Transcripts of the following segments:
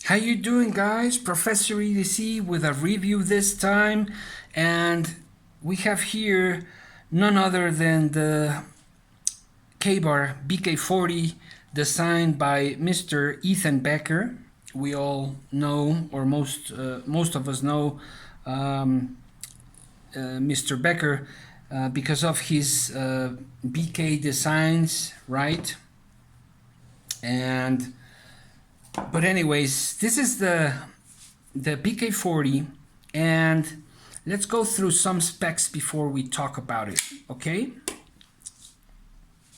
How you doing, guys? Professor EDC with a review this time, and we have here none other than the K-bar BK40 designed by Mr. Ethan Becker. We all know, or most of us know, Mr. Becker because of his BK designs, right? But anyways, this is the BK40, and let's go through some specs before we talk about it, okay?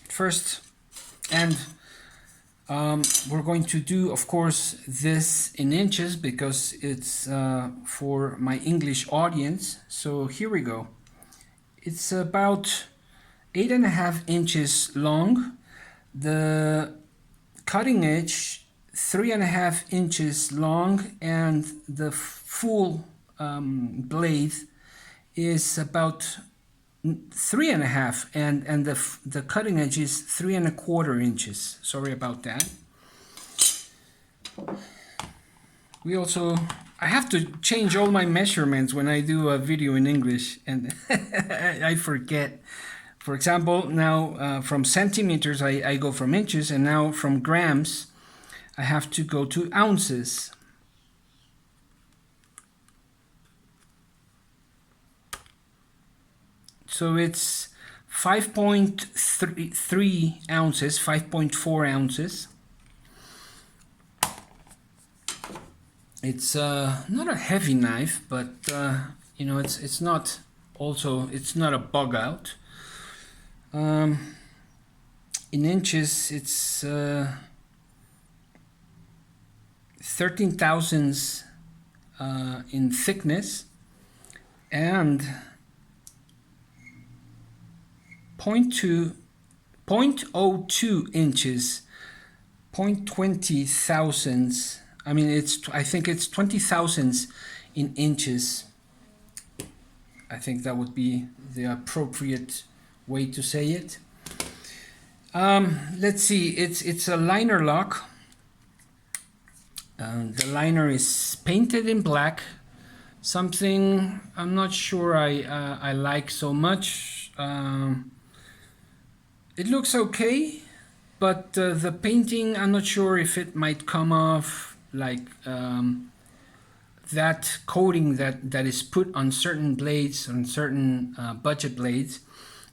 First, and we're going to do, of course, this in inches because it's for my English audience. So here we go. It's about 8.5 inches long. The cutting edge 3.5 inches long, and the full blade is about 3.5, and the cutting edge is 3.25 inches. Sorry about that. I have to change all my measurements when I do a video in English, and I forget. For example, now from centimeters I go from inches, and now from grams I have to go to ounces. So it's 5.3 ounces, 5.4 ounces. It's not a heavy knife, but you know, it's not a bug out. In inches, it's 13 thousandths in thickness, and 0.02 inches, 0.20 thousandths. I mean, I think it's 20 thousandths in inches. I think that would be the appropriate way to say it. Let's see, it's a liner lock. The liner is painted in black, something I'm not sure I like so much. It looks okay, but the painting, I'm not sure if it might come off like that coating that is put on certain blades, on certain budget blades,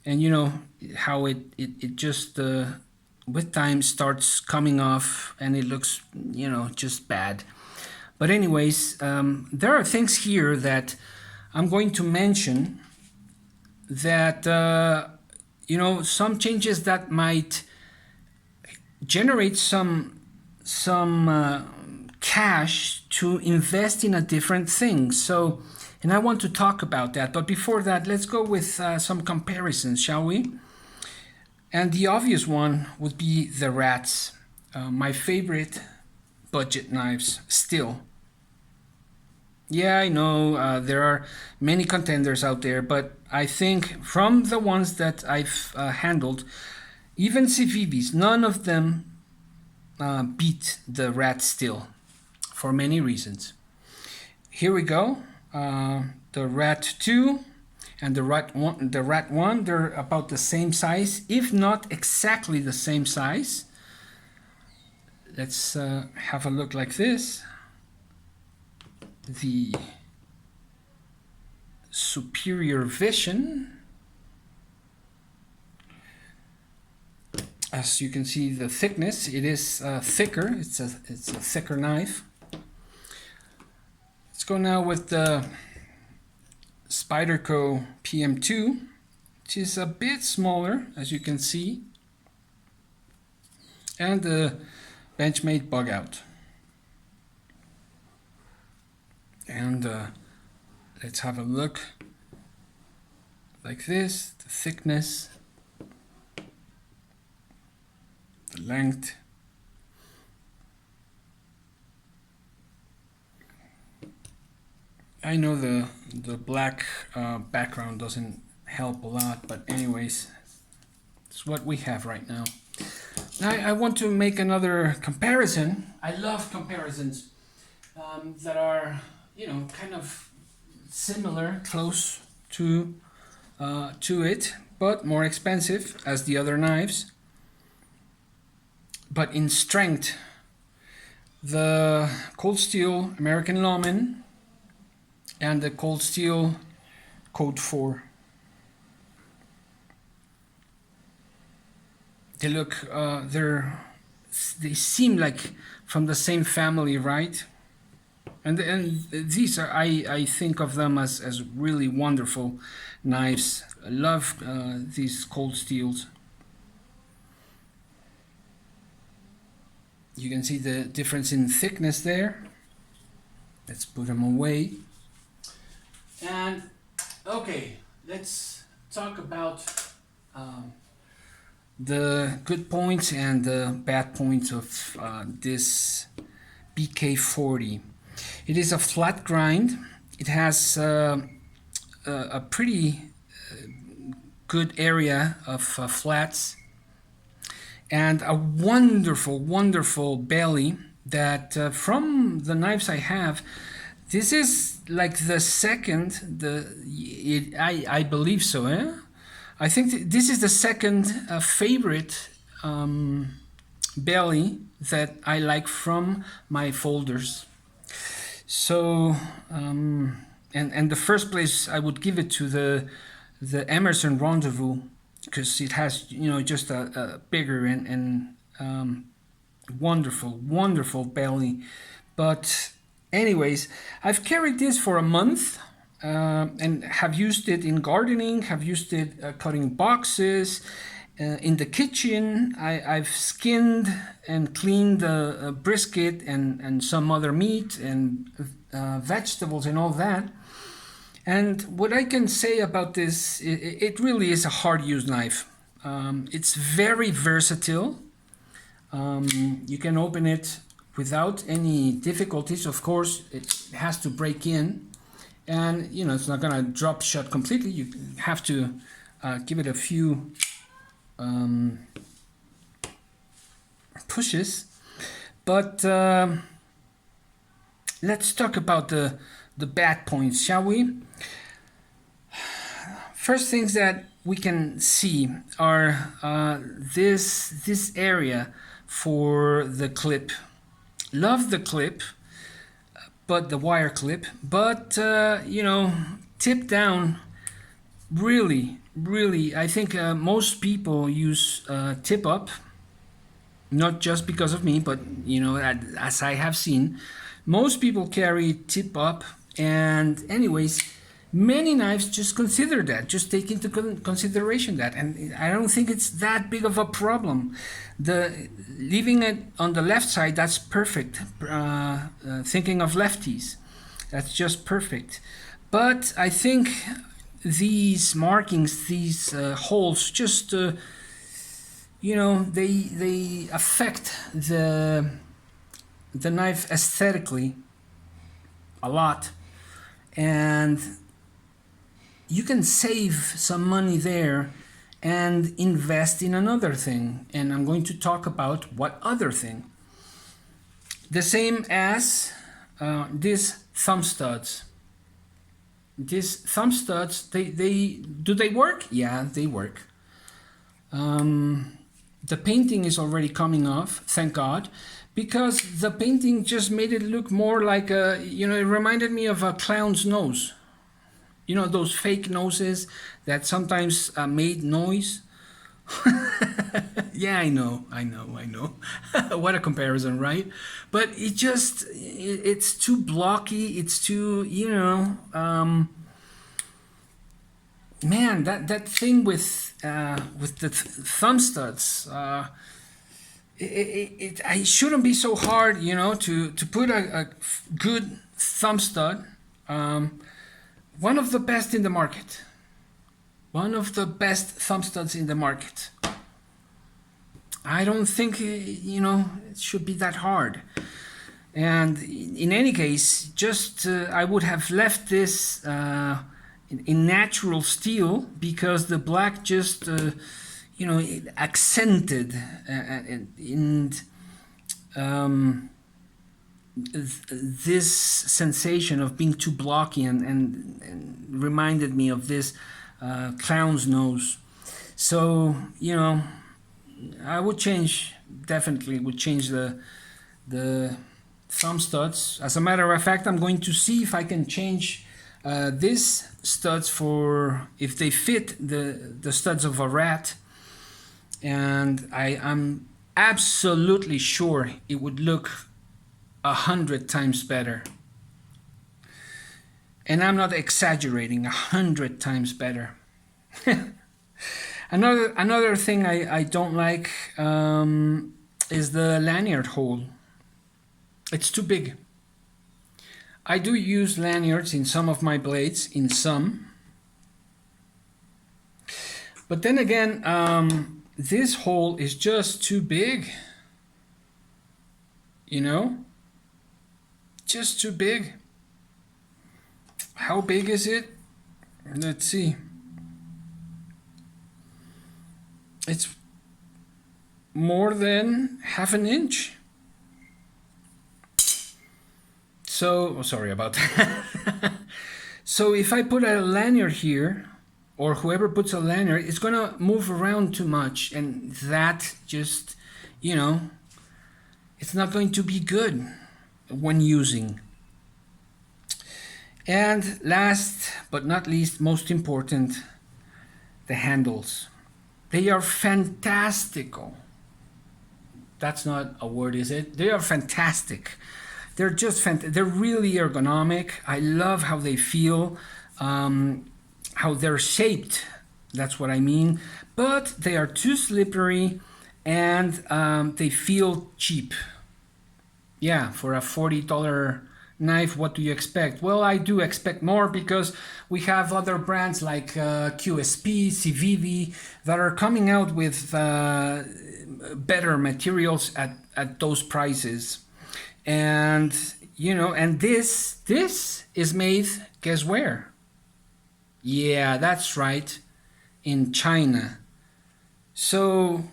and you know how it just with time starts coming off, and it looks, you know, just bad. But anyways, there are things here that I'm going to mention that you know, some changes that might generate some cash to invest in a different thing. So, and I want to talk about that. But before that, let's go with some comparisons, shall we? And the obvious one would be the Rats, my favorite budget knives still. Yeah, I know there are many contenders out there, but I think from the ones that I've handled, even Civivis, none of them beat the Rat still, for many reasons. Here we go. The Rat 2 and the Rat 1, they're about the same size, if not exactly the same size. Let's have a look like this. The superior vision. As you can see, the thickness, it is thicker. It's a thicker knife. Let's go now with the Spyderco PM2, which is a bit smaller, as you can see, and the Benchmade Bug Out. And let's have a look like this, the thickness, the length. I know the black background doesn't help a lot, but anyways, it's what we have right now. Now I want to make another comparison. I love comparisons. that are, kind of similar, close to it, but more expensive as the other knives. But in strength, the Cold Steel American Lawman and the Cold Steel Code 4. They look, they seem like from the same family, right? And these are, I think of them as really wonderful knives. I love these cold steels. You can see the difference in thickness there. Let's put them away. And okay, let's talk about the good points and the bad points of this BK40. It is a flat grind. It has a pretty good area of flats and a wonderful, wonderful belly that from the knives I have, this is like the second, I believe so, eh? I think this is the second favorite belly that I like from my folders. So, and the first place I would give it to the Emerson Rendezvous, because it has, just a bigger and wonderful, wonderful belly. But anyways, I've carried this for a month and have used it in gardening, have used it cutting boxes. In the kitchen, I've skinned and cleaned the brisket and some other meat and vegetables and all that. And what I can say about this, it really is a hard-used knife. It's very versatile. You can open it without any difficulties. Of course, it has to break in. And, it's not going to drop shut completely. You have to give it a few pushes. But let's talk about the bad points, shall we? First things that we can see are this area for the clip. Love the clip, but the wire clip, but tip down, really, I think most people use tip up, not just because of me, but as I have seen, most people carry tip up. And anyways, many knives just consider that, just take into consideration that, and I don't think it's that big of a problem. Leaving it on the left side, that's perfect. Thinking of lefties, that's just perfect. But I think these markings, these holes, just they affect the knife aesthetically a lot. And you can save some money there and invest in another thing. And I'm going to talk about what other thing. The same as these thumb studs. These thumb studs, do they work? Yeah, they work. The painting is already coming off, thank God, because the painting just made it look more like it reminded me of a clown's nose. Those fake noses that sometimes made noise. Yeah, I know. What a comparison, right? But it's too blocky. It's too, man, that thing with the thumb studs. It shouldn't be so hard, to put a good thumb stud. One of the best in the market. One of the best thumb studs in the market. I don't think, it should be that hard. And in any case, just I would have left this in natural steel, because the black just, it accented and this sensation of being too blocky and reminded me of this clown's nose. So, I would change, definitely would change the thumb studs. As a matter of fact, I'm going to see if I can change these studs for, if they fit the studs of a rat. And I'm absolutely sure it would look 100 times better. And I'm not exaggerating, 100 times better. Another thing I don't like is the lanyard hole. It's too big. I do use lanyards in some of my blades, in some. But then again, this hole is just too big. Just too big. How big is it? Let's see. It's more than half an inch. So, sorry about that. So if I put a lanyard here, or whoever puts a lanyard, it's gonna move around too much, and that just, it's not going to be good when using. And last but not least, most important, the handles. They are fantastical. That's not a word, is it? They are fantastic. They're just they're really ergonomic. I love how they feel, how they're shaped. That's what I mean. But they are too slippery, and they feel cheap. Yeah, for a $40 knife, what do you expect? Well, I do expect more, because we have other brands like QSP, CVV that are coming out with better materials at those prices. And and this is made, guess where? Yeah, that's right, in China. So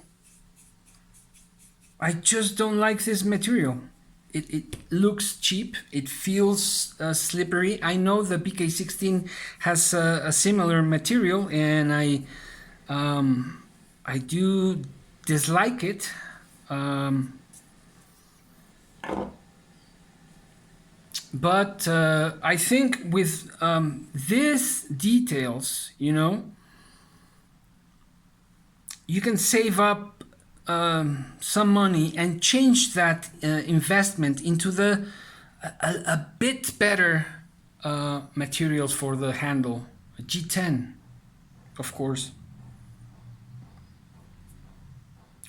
I just don't like this material. It looks cheap. It feels slippery. I know the BK16 has a similar material, and I do dislike it. But I think with these details, you can save up some money and change that investment into a bit better materials for the handle. A G10, of course,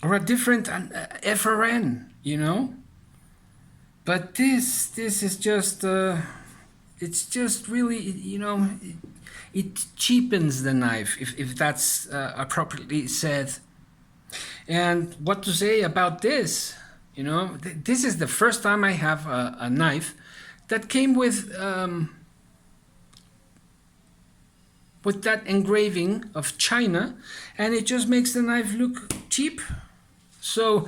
or a different FRN, But this is just it's just really, it cheapens the knife, if that's appropriately said. And what to say about this? This is the first time I have a knife that came with that engraving of China, and it just makes the knife look cheap. So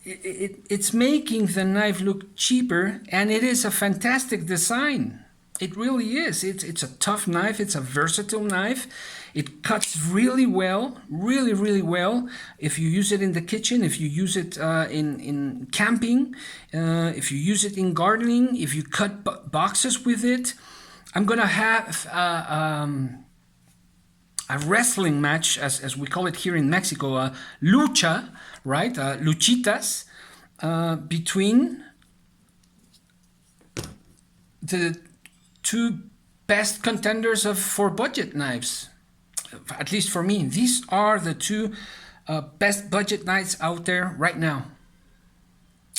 it's making the knife look cheaper, and it is a fantastic design. It really is. It's a tough knife. It's a versatile knife. It cuts really well, really, really well. If you use it in the kitchen, if you use it in camping, if you use it in gardening, if you cut boxes with it. I'm gonna have a wrestling match, as we call it here in Mexico, a lucha, right? Luchitas, between the two best contenders for budget knives. At least for me, these are the two best budget knives out there right now.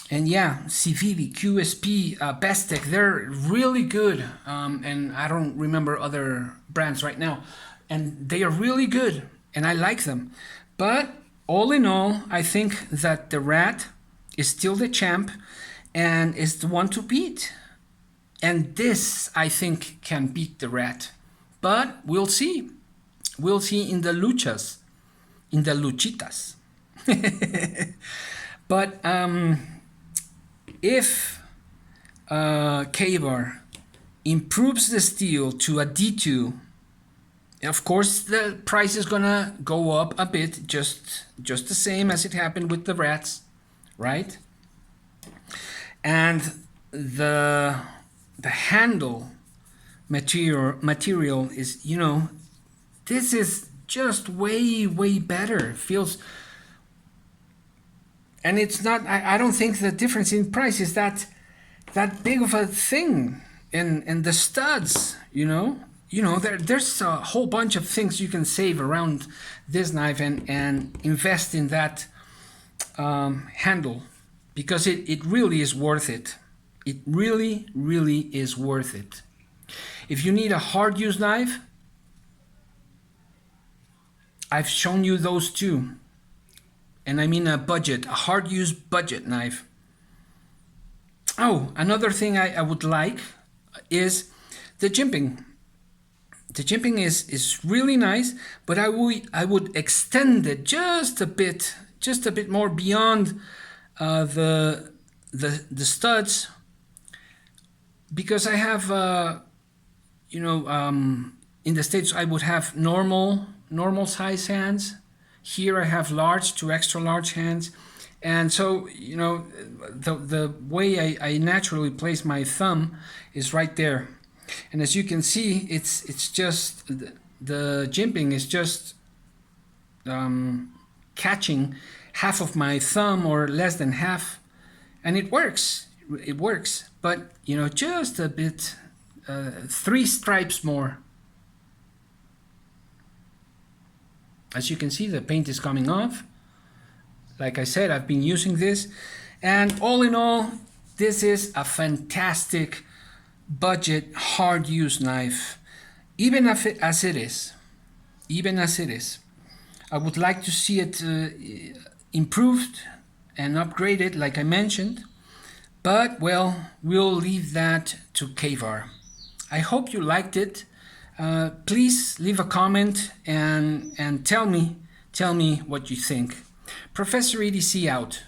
And yeah, CVV, QSP, Bestech, they're really good. And I don't remember other brands right now. And they are really good, and I like them. But all in all, I think that the Rat is still the champ and is the one to beat. And this, I think, can beat the Rat. But we'll see. We'll see in the luchas, in the luchitas. But if K-bar improves the steel to a D2. Of course, the price is gonna go up a bit, just the same as it happened with the rats, right? And the handle material is, you know, this is just way better. Feels, and it's not. I don't think the difference in price is that big of a thing. And the studs, you know, there's a whole bunch of things you can save around this knife and invest in that handle, because it really is worth it. It really is worth it. If you need a hard use knife, I've shown you those two. And I mean a hard use budget knife. Oh, another thing I would like is the jimping. The jimping is really nice, but I would extend it just a bit more beyond the studs, because I have in the States I would have normal size hands. Here I have large to extra large hands, and so the way I naturally place my thumb is right there. And as you can see, it's just the jimping is just catching half of my thumb or less than half, and it works. But just a bit, 3 stripes more. As you can see, the paint is coming off. Like I said, I've been using this, and all in all, this is a fantastic budget hard use knife, even as it is. I would like to see it improved and upgraded, like I mentioned, but well, we'll leave that to K-bar. I hope you liked it. Please leave a comment and tell me what you think. Professor EDC out.